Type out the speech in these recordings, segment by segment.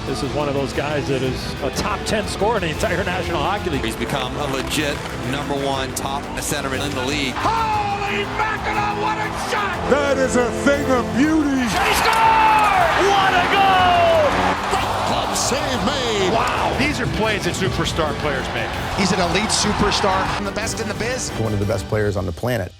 This is one of those guys that is a top 10 scorer in the entire National Hockey League. He's become a legit #1 top centerman in the league. Holy mackerel, what a shot! That is a thing of beauty. He scored! What a goal! Glove save made. Wow, these are plays that superstar players make. He's an elite superstar. The best in the biz. One of the best players on the planet.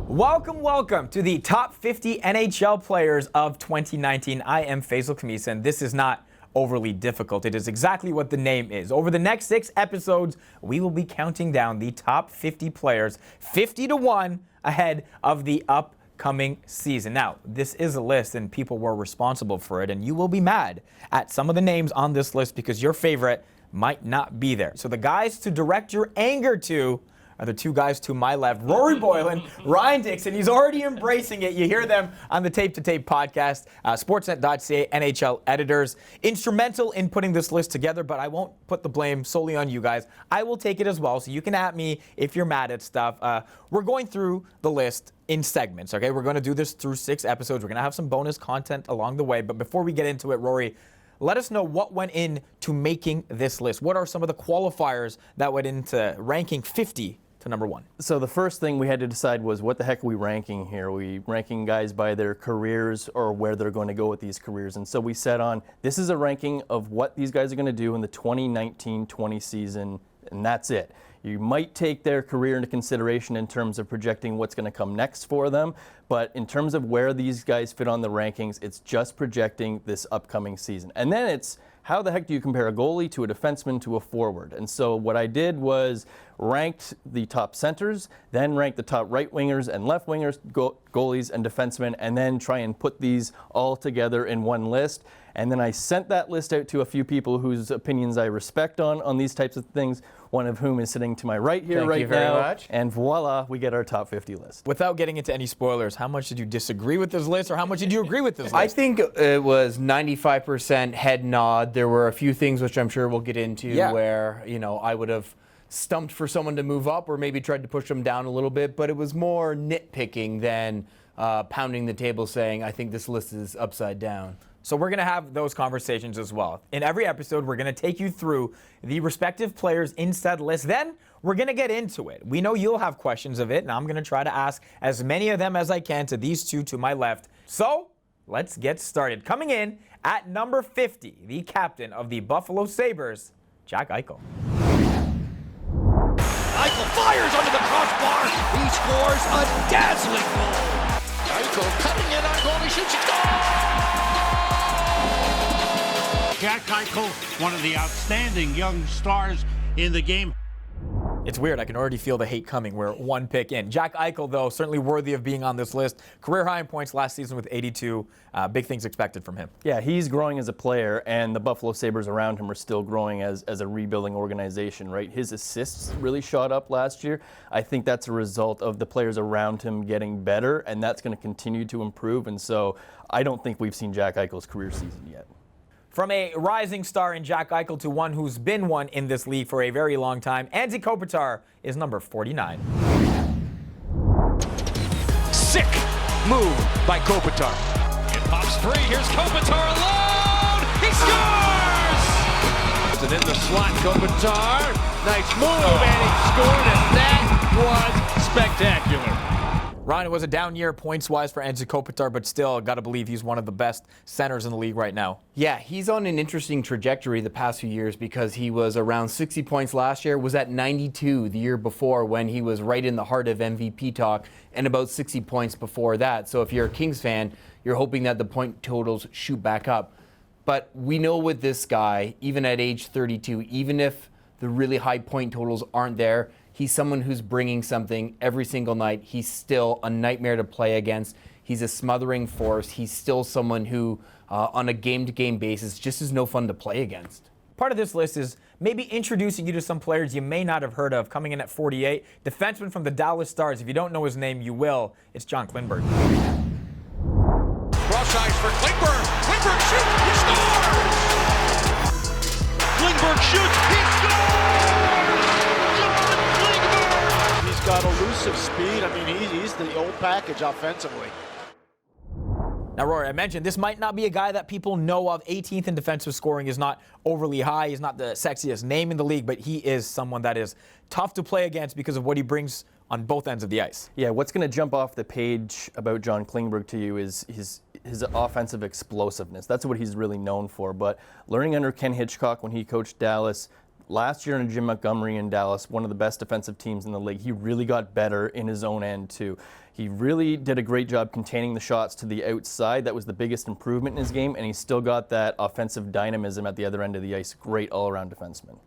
Welcome to the top 50 NHL players of 2019. I am Faisal Khamisa, and this is not overly difficult. It is exactly what the name is. Over the next 6 episodes, we will be counting down the top 50 players, 50-1 ahead of the upcoming season. Now, this is a list, and people were responsible for it, and you will be mad at some of the names on this list because your favorite might not be there. So the guys to direct your anger to are the 2 guys to my left, Rory Boylan, Ryan Dixon. He's already embracing it. You hear them on the Tape to Tape podcast, Sportsnet.ca NHL editors. Instrumental in putting this list together, but I won't put the blame solely on you guys. I will take it as well, so you can at me if you're mad at stuff. We're going through the list in segments, okay? We're going to do this through 6 episodes. We're going to have some bonus content along the way, but before we get into it, Rory, let us know what went into making this list. What are some of the qualifiers that went into ranking 50 to #1? So the first thing we had to decide was what the heck are we ranking here? Are we ranking guys by their careers or where they're going to go with these careers? And so we set on, this is a ranking of what these guys are going to do in the 2019-20 season, and that's it. You might take their career into consideration in terms of projecting what's going to come next for them, but in terms of where these guys fit on the rankings, it's just projecting this upcoming season. And then it's, how the heck do you compare a goalie to a defenseman to a forward? And so what I did was ranked the top centers, then ranked the top right wingers and left wingers, goalies and defensemen, and then try and put these all together in one list. And then I sent that list out to a few people whose opinions I respect on these types of things, one of whom is sitting to my right here Thank you very much. And voila, we get our top 50 list. Without getting into any spoilers, how much did you disagree with this list, or how much did you agree with this list? I think it was 95% head nod. There were a few things which I'm sure we'll get into where, I would have stumped for someone to move up or maybe tried to push them down a little bit, but it was more nitpicking than pounding the table saying, I think this list is upside down. So we're going to have those conversations as well. In every episode, we're going to take you through the respective players in said list. Then we're going to get into it. We know you'll have questions of it, and I'm going to try to ask as many of them as I can to these 2 to my left. So let's get started. Coming in at number 50, the captain of the Buffalo Sabres, Jack Eichel. Eichel fires under the crossbar. He scores a dazzling goal. Eichel cutting in on goal. He shoots a goal. Jack Eichel, one of the outstanding young stars in the game. It's weird. I can already feel the hate coming. We're 1 pick in. Jack Eichel, though, certainly worthy of being on this list. Career high in points last season with 82. Big things expected from him. Yeah, he's growing as a player, and the Buffalo Sabres around him are still growing as a rebuilding organization, right? His assists really shot up last year. I think that's a result of the players around him getting better, and that's going to continue to improve. And so I don't think we've seen Jack Eichel's career season yet. From a rising star in Jack Eichel to one who's been one in this league for a very long time, Anze Kopitar is number 49. Sick move by Kopitar. It pops free. Here's Kopitar alone. He scores! And in the slot, Kopitar. Nice move, and he scored, and that was spectacular. Ryan, it was a down year points-wise for Anze Kopitar, but still, got to believe he's one of the best centers in the league right now. Yeah, he's on an interesting trajectory the past few years because he was around 60 points last year, was at 92 the year before when he was right in the heart of MVP talk, and about 60 points before that. So if you're a Kings fan, you're hoping that the point totals shoot back up. But we know with this guy, even at age 32, even if the really high point totals aren't there, he's someone who's bringing something every single night. He's still a nightmare to play against. He's a smothering force. He's still someone who, on a game-to-game basis, just is no fun to play against. Part of this list is maybe introducing you to some players you may not have heard of. Coming in at 48, defenseman from the Dallas Stars. If you don't know his name, you will. It's John Klingberg. Cross ice for Klingberg. Klingberg shoots. He scores! Klingberg shoots. He scores! He's got elusive speed. I mean, he's the old package offensively. Now, Rory, I mentioned this might not be a guy that people know of. 18th in defensive scoring is not overly high. He's not the sexiest name in the league, but he is someone that is tough to play against because of what he brings on both ends of the ice. Yeah, what's going to jump off the page about John Klingberg to you is his offensive explosiveness. That's what he's really known for. But learning under Ken Hitchcock when he coached Dallas, last year under Jim Montgomery in Dallas, one of the best defensive teams in the league, he really got better in his own end too. He really did a great job containing the shots to the outside. That was the biggest improvement in his game, and he still got that offensive dynamism at the other end of the ice. Great all-around defenseman.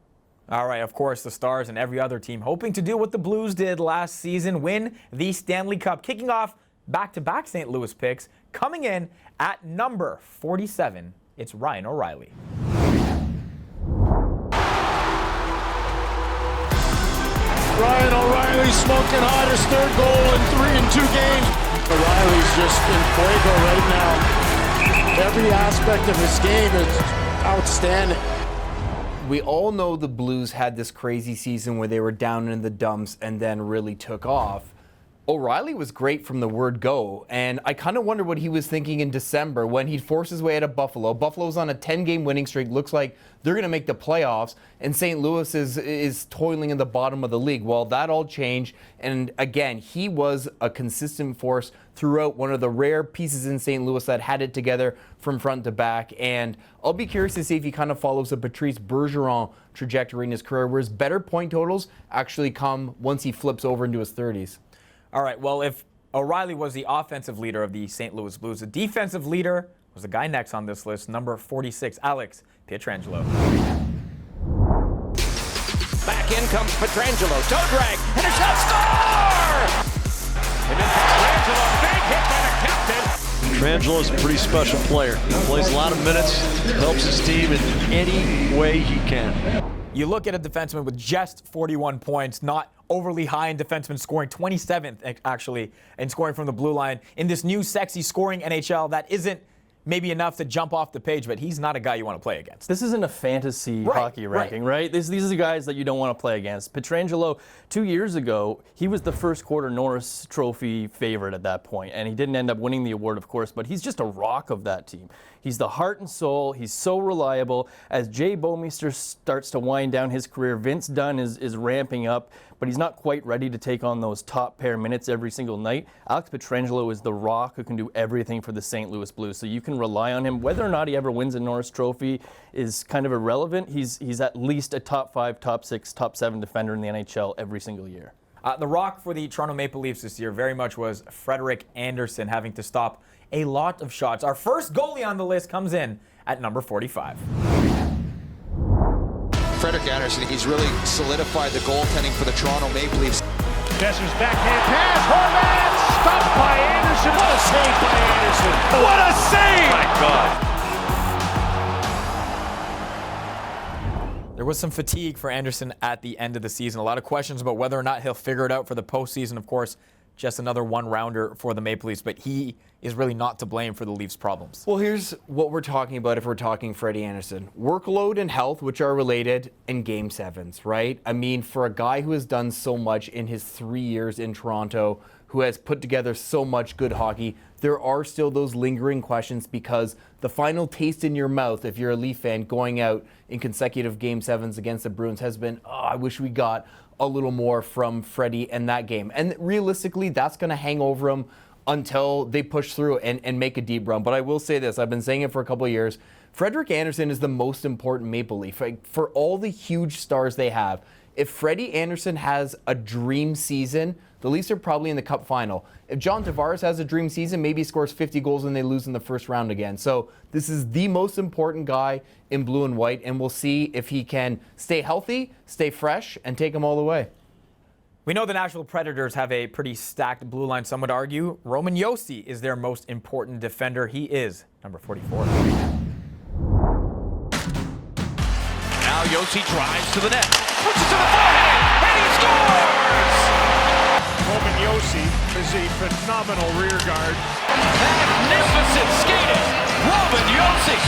All right, of course, the Stars and every other team hoping to do what the Blues did last season, win the Stanley Cup, kicking off back-to-back St. Louis picks. Coming in at number 47, it's Ryan O'Reilly. Ryan O'Reilly smoking hot, his third goal in 2 games. O'Reilly's just in fuego right now. Every aspect of his game is outstanding. We all know the Blues had this crazy season where they were down in the dumps and then really took off. O'Reilly was great from the word go, and I kind of wonder what he was thinking in December when he forced his way out of Buffalo. Buffalo's on a 10-game winning streak, looks like they're going to make the playoffs, and St. Louis is toiling in the bottom of the league. Well, that all changed, and again, he was a consistent force throughout, one of the rare pieces in St. Louis that had it together from front to back, and I'll be curious to see if he kind of follows a Patrice Bergeron trajectory in his career, where his better point totals actually come once he flips over into his 30s. All right, well, if O'Reilly was the offensive leader of the St. Louis Blues, the defensive leader was the guy next on this list, number 46, Alex Pietrangelo. Back in comes Pietrangelo. Toe drag. And a shot. Score! And then Pietrangelo. Big hit by the captain. Pietrangelo is a pretty special player. He plays a lot of minutes, helps his team in any way he can. You look at a defenseman with just 41 points, not overly high in defenseman, scoring 27th actually, and scoring from the blue line in this new sexy scoring NHL that isn't maybe enough to jump off the page, but he's not a guy you want to play against. This isn't a fantasy hockey ranking, right? These are the guys that you don't want to play against. Pietrangelo, 2 years ago, he was the first quarter Norris Trophy favorite at that point, and he didn't end up winning the award, of course, but he's just a rock of that team. He's the heart and soul. He's so reliable. As Jay Bouwmeester starts to wind down his career, Vince Dunn is ramping up, but he's not quite ready to take on those top pair minutes every single night. Alex Pietrangelo is the rock who can do everything for the St. Louis Blues, so you can rely on him. Whether or not he ever wins a Norris Trophy is kind of irrelevant. He's at least a top 5, top 6, top 7 defender in the NHL every single year. The rock for the Toronto Maple Leafs this year very much was Frederik Andersen, having to stop a lot of shots. Our first goalie on the list comes in at number 45. Frederik Andersen, he's really solidified the goaltending for the Toronto Maple Leafs. Besser's backhand pass. Horvat stopped by Anderson. What a save by Anderson. What a save! My God. There was some fatigue for Andersen at the end of the season. A lot of questions about whether or not he'll figure it out for the postseason. Of course, just another one-rounder for the Maple Leafs, but he is really not to blame for the Leafs' problems. Well, here's what we're talking about if we're talking Freddie Andersen. Workload and health, which are related, in Game 7s, right? I mean, for a guy who has done so much in his 3 years in Toronto, who has put together so much good hockey, there are still those lingering questions because the final taste in your mouth, if you're a Leaf fan, going out in consecutive Game 7s against the Bruins has been, I wish we got a little more from Freddie in that game. And realistically, that's going to hang over him until they push through and make a deep run. But I will say this, I've been saying it for a couple of years, Frederik Andersen is the most important Maple Leaf. For all the huge stars they have, if Freddie Andersen has a dream season, the Leafs are probably in the Cup final. If John Tavares has a dream season, maybe he scores 50 goals and they lose in the first round again. So this is the most important guy in blue and white, and we'll see if he can stay healthy, stay fresh, and take them all the way. We know the Nashville Predators have a pretty stacked blue line. Some would argue Roman Josi is their most important defender. He is number 44. Now Josi drives to the net. Puts it to the forehand, and he scores! Roman Josi is a phenomenal rear guard. Magnificent skating, Roman Josi.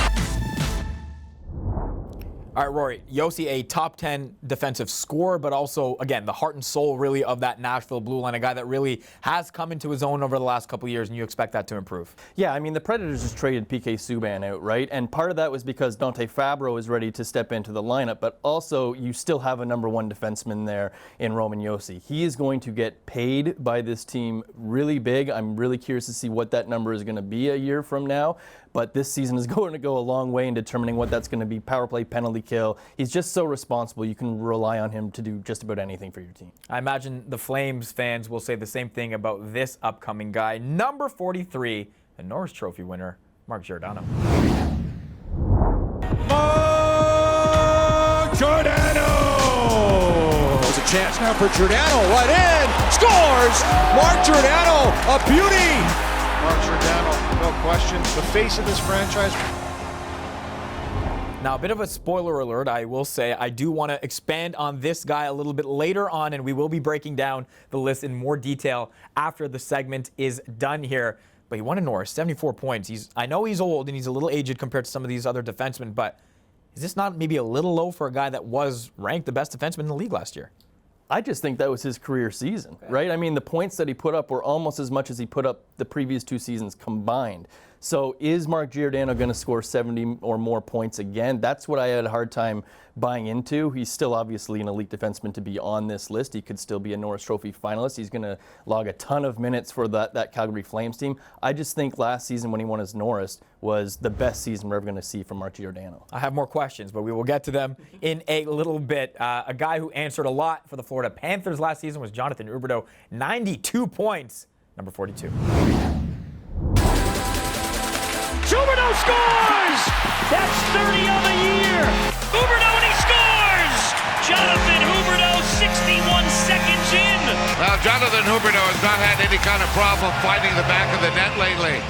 All right, Rory, Josi, a top 10 defensive scorer, but also, again, the heart and soul really of that Nashville blue line, a guy that really has come into his own over the last couple of years, and you expect that to improve. Yeah, I mean, the Predators just traded PK Subban out, right? And part of that was because Dante Fabro is ready to step into the lineup, but also you still have a number one defenseman there in Roman Josi. He is going to get paid by this team really big. I'm really curious to see what that number is going to be a year from now. But this season is going to go a long way in determining what that's going to be. Power play, penalty kill. He's just so responsible. You can rely on him to do just about anything for your team. I imagine the Flames fans will say the same thing about this upcoming guy. Number 43, the Norris Trophy winner, Mark Giordano. Mark Giordano! There's a chance now for Giordano. Right in. Scores! Mark Giordano, a beauty! Mark Giordano, no question, the face of this franchise. Now, a bit of a spoiler alert, I will say. I do want to expand on this guy a little bit later on, and we will be breaking down the list in more detail after the segment is done here. But he won a Norris, 74 points. I know he's old and he's a little aged compared to some of these other defensemen, but is this not maybe a little low for a guy that was ranked the best defenseman in the league last year? I just think that was his career season, right? I mean, the points that he put up were almost as much as he put up the previous two seasons combined. So is Mark Giordano going to score 70 or more points again? That's what I had a hard time buying into. He's still obviously an elite defenseman to be on this list. He could still be a Norris Trophy finalist. He's going to log a ton of minutes for that Calgary Flames team. I just think last season when he won his Norris was the best season we're ever going to see from Mark Giordano. I have more questions, but we will get to them in a little bit. A guy who answered a lot for the Florida Panthers last season was Jonathan Huberdeau, 92 points, number 42. Huberdeau scores! That's 30 on the year! Huberdeau, and he scores! Jonathan Huberdeau, 61 seconds in! Well, Jonathan Huberdeau has not had any kind of problem finding the back of the net lately.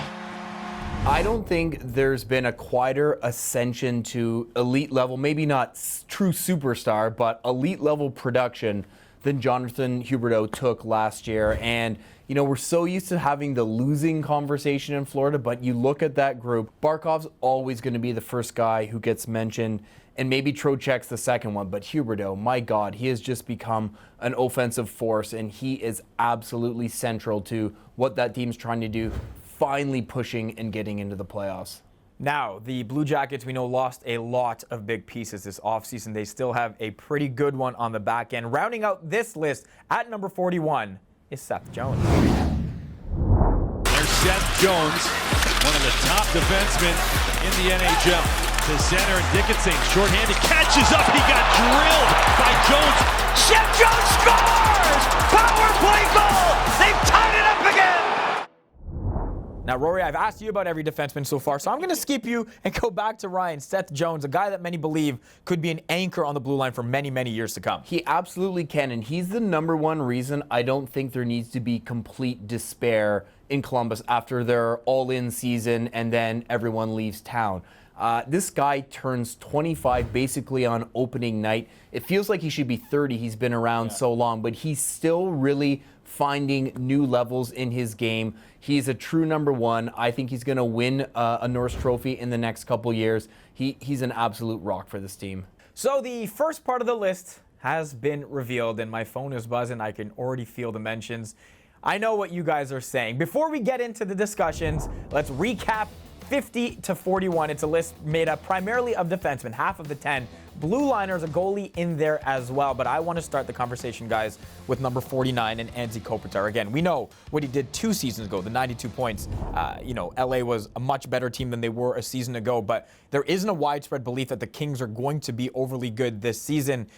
I don't think there's been a quieter ascension to elite level, maybe not true superstar, but elite level production than Jonathan Huberdeau took last year. And, you know, we're so used to having the losing conversation in Florida, but you look at that group, Barkov's always going to be the first guy who gets mentioned, and maybe Trocheck's the second one, but Huberdeau, my God, he has just become an offensive force, and he is absolutely central to what that team's trying to do, finally pushing and getting into the playoffs. Now, the Blue Jackets, we know, lost a lot of big pieces this offseason. They still have a pretty good one on the back end. Rounding out this list at number 41 is Seth Jones. There's Seth Jones, one of the top defensemen in the NHL. To center, and Dickinson, shorthanded, catches up. He got drilled by Jones. Seth Jones scores! Power play goal! They've tied it up again! Now, Rory, I've asked you about every defenseman so far, so I'm going to skip you and go back to Ryan. Seth Jones, a guy that many believe could be an anchor on the blue line for many, many years to come. He absolutely can, and he's the number one reason I don't think there needs to be complete despair in Columbus after their all-in season and then everyone leaves town. This guy turns 25 basically on opening night. It feels like he should be 30. He's been around so long, but he's still really finding new levels in his game. He's a true number one. I think he's going to win a Norris Trophy in the next couple years. He's an absolute rock for this team. So the first part of the list has been revealed, and my phone is buzzing. I can already feel the mentions. I know what you guys are saying. Before we get into the discussions, let's recap 50 to 41. It's a list made up primarily of defensemen, half of the 10. Blue liners, a goalie in there as well. But I want to start the conversation, guys, with number 49 and Anze Kopitar. Again, we know what he did 2 seasons ago, the 92 points. LA was a much better team than they were a season ago. But there isn't a widespread belief that the Kings are going to be overly good this season.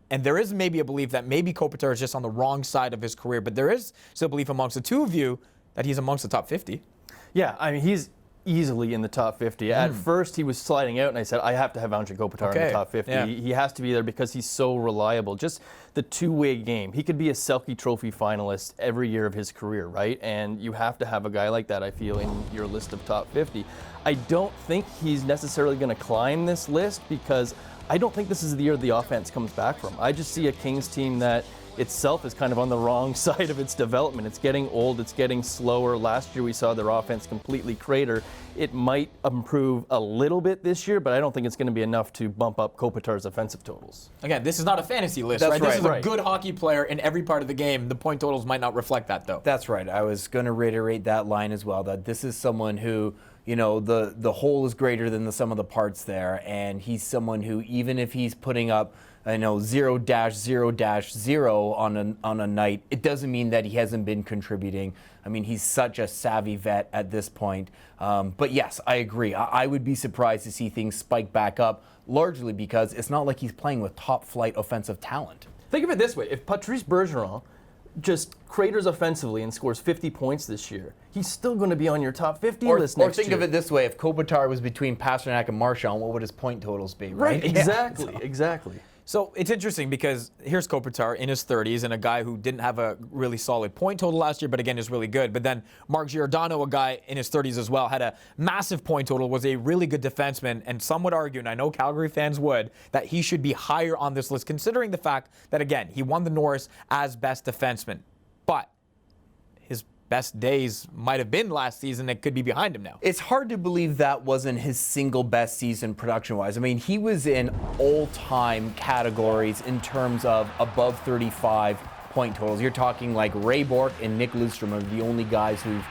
And there is maybe a belief that maybe Kopitar is just on the wrong side of his career. But there is still a belief amongst the two of you that he's amongst the top 50. Yeah, I mean, he's easily in the top 50. At first, he was sliding out, and I said, I have to have Anze Kopitar in the top 50. Yeah. He has to be there because he's so reliable. Just the two-way game. He could be a Selke Trophy finalist every year of his career, right? And you have to have a guy like that, I feel, in your list of top 50. I don't think he's necessarily going to climb this list because I don't think this is the year the offense comes back from. I just see a Kings team that itself is kind of on the wrong side of its development. It's getting old, it's getting slower. Last year we saw their offense completely crater. It might improve a little bit this year, but I don't think it's going to be enough to bump up Kopitar's offensive totals. Again, this is not a fantasy list, That's right? right. This is a good hockey player in every part of the game. The point totals might not reflect that, though. That's right. I was going to reiterate that line as well, that this is someone who, you know, the whole is greater than the sum of the parts there, and he's someone who, even if he's putting up, 0-0-0 on a night, it doesn't mean that he hasn't been contributing. I mean, he's such a savvy vet at this point. But yes, I agree. I would be surprised to see things spike back up, largely because it's not like he's playing with top-flight offensive talent. Think of it this way. If Patrice Bergeron just craters offensively and scores 50 points this year, he's still going to be on your top 50 list next year. Or think of it this way. If Kopitar was between Pasternak and Marchand, what would his point totals be, right? Exactly, Yeah. exactly. So it's interesting because here's Kopitar in his 30s and a guy who didn't have a really solid point total last year, but again is really good. But then Mark Giordano, a guy in his 30s as well, had a massive point total, was a really good defenseman, and some would argue, and I know Calgary fans would, that he should be higher on this list, considering the fact that, again, he won the Norris as best defenseman. But his best days might have been last season. It could be behind him now. It's hard to believe that wasn't his single best season production-wise. I mean, he was in all-time categories in terms of above 35 point totals. You're talking like Ray Bourque and Nick Lidstrom are the only guys who've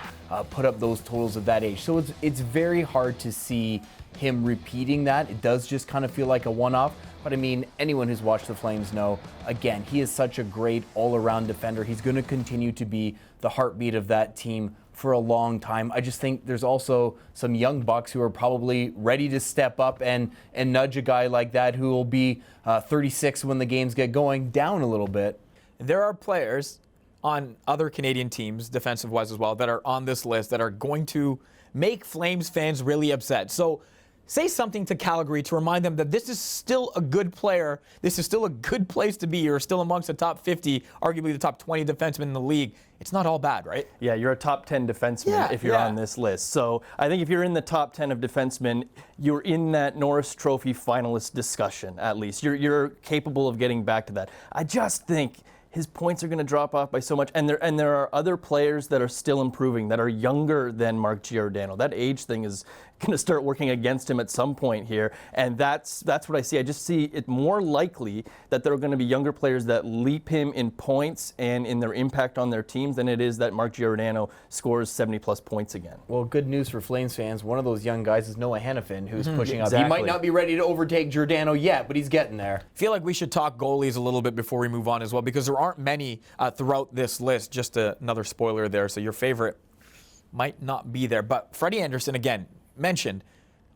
put up those totals at that age. So it's very hard to see him repeating that. It does just kind of feel like a one-off. But I mean, anyone who's watched the Flames know, again, he is such a great all-around defender. He's going to continue to be the heartbeat of that team for a long time. I just think there's also some young bucks who are probably ready to step up and nudge a guy like that who will be 36 when the games get going down a little bit. There are players on other Canadian teams, defensive-wise as well, that are on this list that are going to make Flames fans really upset. So say something to Calgary to remind them that this is still a good player. This is still a good place to be. You're still amongst the top 50, arguably the top 20 defensemen in the league. It's not all bad, right? Yeah, you're a top 10 defenseman if you're on this list. So I think if you're in the top 10 of defensemen, you're in that Norris Trophy finalist discussion, at least. You're capable of getting back to that. I just think his points are going to drop off by so much. And there are other players that are still improving, that are younger than Mark Giordano. That age thing is going to start working against him at some point here. And that's what I see. I just see it more likely that there are going to be younger players that leap him in points and in their impact on their teams than it is that Mark Giordano scores 70-plus points again. Well, good news for Flames fans. One of those young guys is Noah Hannafin, who's pushing up. He Exactly. might not be ready to overtake Giordano yet, but he's getting there. I feel like we should talk goalies a little bit before we move on as well, because there aren't many throughout this list. Just another spoiler there, so your favorite might not be there. But Freddie Anderson, again, mentioned,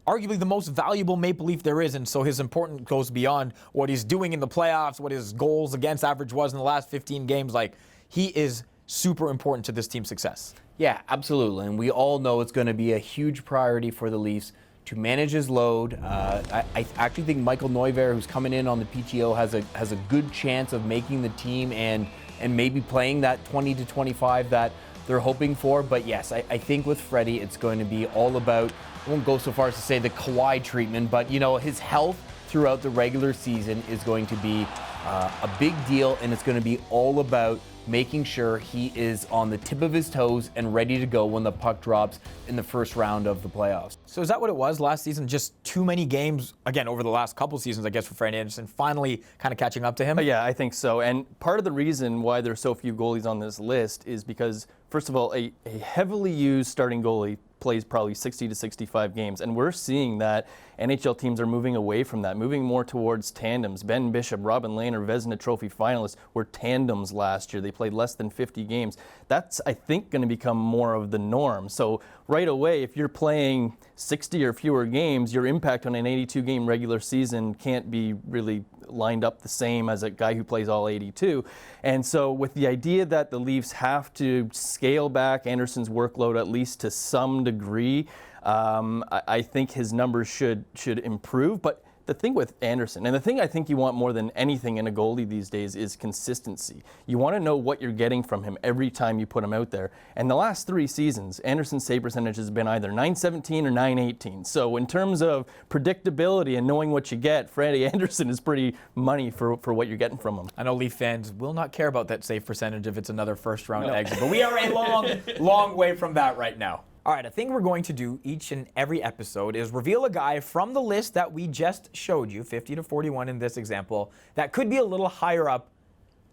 arguably the most valuable Maple Leaf there is, and so his importance goes beyond what he's doing in the playoffs, what his goals against average was in the last 15 games. Like, he is super important to this team's success. Yeah, absolutely. And we all know it's going to be a huge priority for the Leafs to manage his load. I actually think Michael Neuvirth, who's coming in on the PTO, has a good chance of making the team and maybe playing that 20 to 25 that they're hoping for. But yes, I think with Freddie, it's going to be all about, I won't go so far as to say the Kawhi treatment, but his health throughout the regular season is going to be a big deal, and it's going to be all about making sure he is on the tip of his toes and ready to go when the puck drops in the first round of the playoffs. So is that what it was last season? Just too many games, again, over the last couple seasons, I guess, for Freddie Anderson, finally kind of catching up to him? Yeah, I think so. And part of the reason why there's so few goalies on this list is because, first of all, a heavily used starting goalie plays probably 60 to 65 games. And we're seeing that NHL teams are moving away from that, moving more towards tandems. Ben Bishop, Robin Lehner, Vezina Trophy finalists were tandems last year. They played less than 50 games. That's, I think, going to become more of the norm. So right away, if you're playing 60 or fewer games, your impact on an 82-game regular season can't be really lined up the same as a guy who plays all 82. And so with the idea that the Leafs have to scale back Anderson's workload at least to some degree, I think his numbers should improve. But the thing with Anderson, and the thing I think you want more than anything in a goalie these days is consistency. You want to know what you're getting from him every time you put him out there. And the last 3 seasons, Anderson's save percentage has been either .917 or .918. So in terms of predictability and knowing what you get, Freddie Anderson is pretty money for what you're getting from him. I know Leaf fans will not care about that save percentage if it's another first-round exit, but we are a long, long way from that right now. All right, a thing we're going to do each and every episode is reveal a guy from the list that we just showed you, 50 to 41 in this example, that could be a little higher up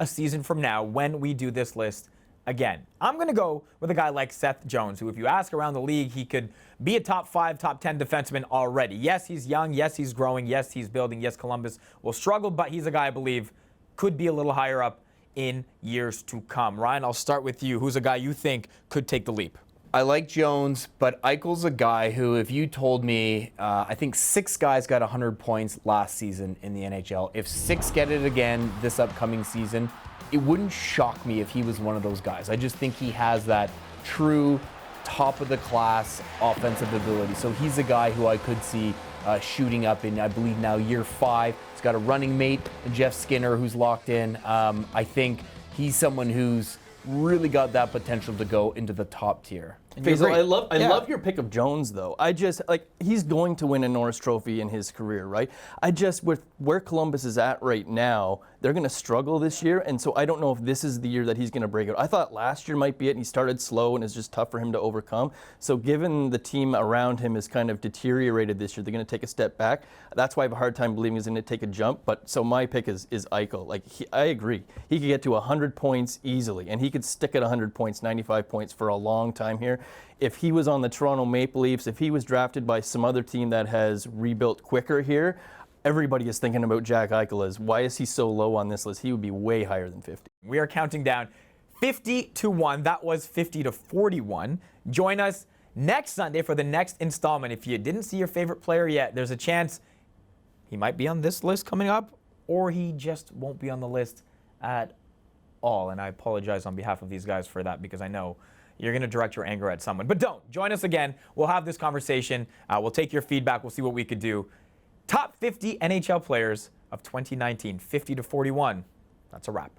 a season from now when we do this list again. I'm going to go with a guy like Seth Jones, who if you ask around the league, he could be a top 5, top 10 defenseman already. Yes, he's young. Yes, he's growing. Yes, he's building. Yes, Columbus will struggle, but he's a guy I believe could be a little higher up in years to come. Ryan, I'll start with you. Who's a guy you think could take the leap? I like Jones, but Eichel's a guy who, if you told me, I think 6 guys got 100 points last season in the NHL. If 6 get it again this upcoming season, it wouldn't shock me if he was one of those guys. I just think he has that true top-of-the-class offensive ability. So he's a guy who I could see shooting up in, I believe, now year 5. He's got a running mate, Jeff Skinner, who's locked in. I think he's someone who's really got that potential to go into the top tier. Faisal, I love your pick of Jones, though. I just, he's going to win a Norris Trophy in his career, right? With where Columbus is at right now, they're going to struggle this year, and so I don't know if this is the year that he's going to break out. I thought last year might be it, and he started slow, and it's just tough for him to overcome. So given the team around him is kind of deteriorated this year, they're going to take a step back. That's why I have a hard time believing he's going to take a jump, but so my pick is Eichel. I agree. He could get to 100 points easily, and he could stick at 100 points, 95 points for a long time here. If he was on the Toronto Maple Leafs, if he was drafted by some other team that has rebuilt quicker here, everybody is thinking about Jack Eichel as, why is he so low on this list? He would be way higher than 50. We are counting down 50 to 1. That was 50 to 41. Join us next Sunday for the next installment. If you didn't see your favorite player yet, there's a chance he might be on this list coming up, or he just won't be on the list at all. And I apologize on behalf of these guys for that, because I know you're going to direct your anger at someone. But don't. Join us again. We'll have this conversation. We'll take your feedback. We'll see what we could do. Top 50 NHL players of 2019, 50 to 41. That's a wrap.